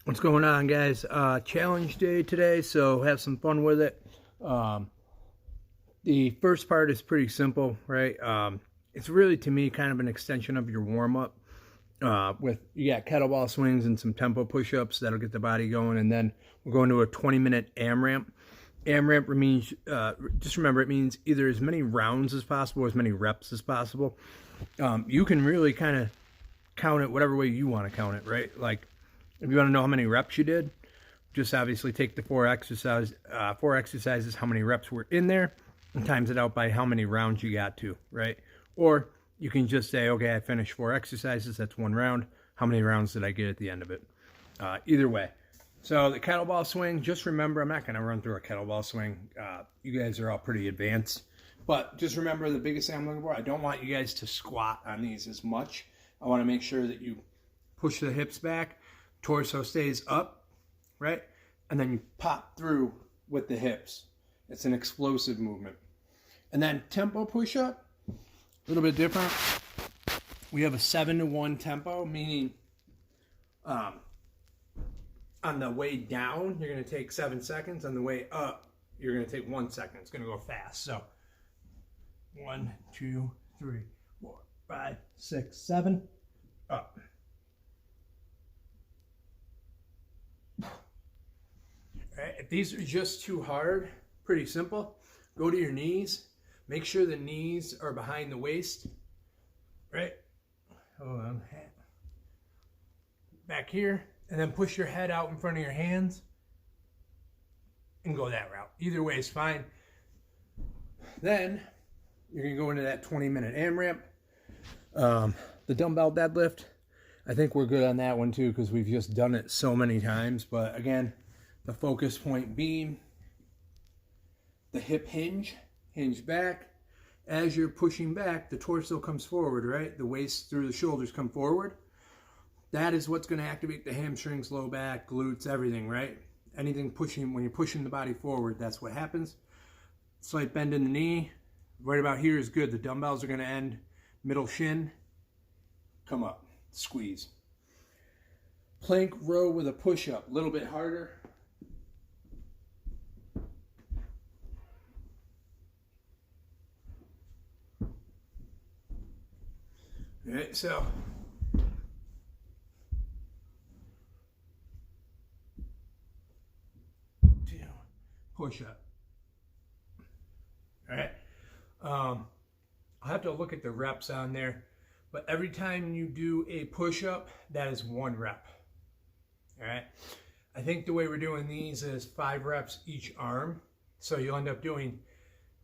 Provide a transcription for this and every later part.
What's going on, guys? Challenge day today, so have some fun with it. Um, the first part is pretty simple, right? It's really, to me, kind of an extension of your warm-up. With you got kettlebell swings and some tempo push-ups that'll get the body going, and then we're going to a 20-minute AMRAP. AMRAP means, just remember, it means either as many rounds as possible or as many reps as possible. You can really kind of count it whatever way you want to count it, right? Like, if you want to know how many reps you did, just obviously take the four exercises, how many reps were in there, and times it out by how many rounds you got to, right? Or you can just say, okay, I finished 4 exercises, that's 1 round. How many rounds did I get at the end of it? Either way. So the kettlebell swing, just remember, I'm not going to run through a kettlebell swing. You guys are all pretty advanced. But just remember, the biggest thing I'm looking for, I don't want you guys to squat on these as much. I want to make sure that you push the hips back, torso stays up, right? And then you pop through with the hips. It's an explosive movement. And then tempo push-up, a little bit different. We have a 7-to-1 tempo, meaning on the way down, you're going to take 7 seconds. On the way up, you're going to take 1 second. It's going to go fast. So 1, 2, 3, 4, 5, 6, 7, up. Right, if these are just too hard, pretty simple. Go to your knees. Make sure the knees are behind the waist. Right? Hold on. Back here. And then push your head out in front of your hands. And go that route. Either way is fine. Then you're going to go into that 20-minute AMRAP. The dumbbell deadlift. I think we're good on that one too because we've just done it so many times. But again, the focus point beam, the hip hinge back. As you're pushing back, the torso comes forward, right? The waist through the shoulders come forward. That is what's going to activate the hamstrings, low back, glutes, everything, right? Anything pushing, when you're pushing the body forward, that's what happens. Slight bend in the knee. Right about here is good. The dumbbells are going to end middle shin. Come up, squeeze. Plank row with a push-up, a little bit harder. All right, so push up. All right. I'll have to look at the reps on there, but every time you do a push up, that is 1 rep. All right. I think the way we're doing these is 5 reps each arm, so you'll end up doing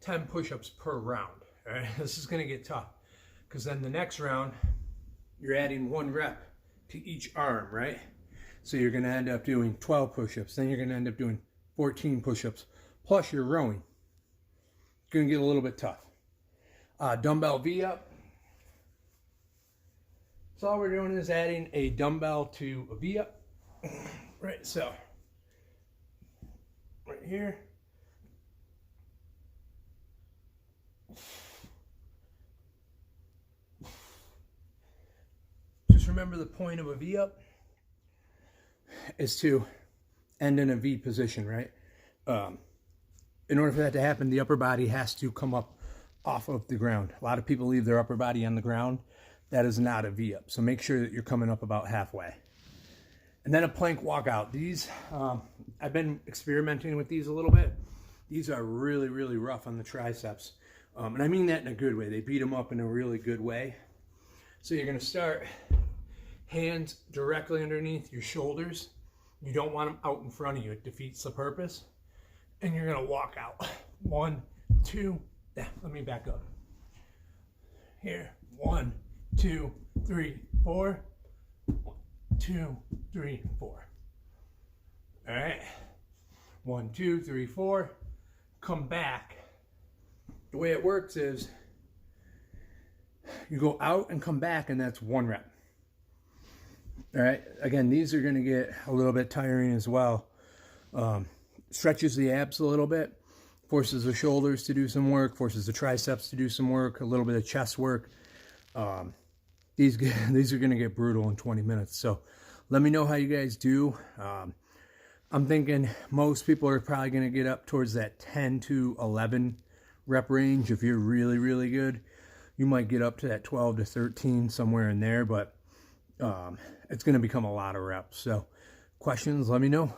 10 push-ups per round. All right. This is going to get tough because then the next round you're adding 1 rep to each arm, right? So you're going to end up doing 12 push-ups. Then you're going to end up doing 14 push-ups, plus you're rowing. It's going to get a little bit tough. Dumbbell V-up. So all we're doing is adding a dumbbell to a V-up. Right, so right here. Just remember the point of a V-up is to end in a V position, right? In order for that to happen, the upper body has to come up off of the ground. A lot of people leave their upper body on the ground. That is not a V-up. So make sure that you're coming up about halfway. And then a plank walkout. These, I've been experimenting with these a little bit. These are really, really rough on the triceps. And I mean that in a good way. They beat them up in a really good way. So you're going to start hands directly underneath your shoulders. You don't want them out in front of you. It defeats the purpose. And you're going to walk out. 1, 2, let me back up. Here, 1, 2, 3, 4. 1, 2, 3, 4. All right. 1, 2, 3, 4. Come back. The way it works is you go out and come back, and that's 1 rep. All right. Again, these are going to get a little bit tiring as well. Stretches the abs a little bit, forces the shoulders to do some work, forces the triceps to do some work, a little bit of chest work. These are going to get brutal in 20 minutes. So Let me know how you guys do. I'm thinking most people are probably going to get up towards that 10 to 11 rep range. If you're really, really good, you might get up to that 12 to 13, somewhere in there, but it's going to become a lot of reps. So questions, let me know.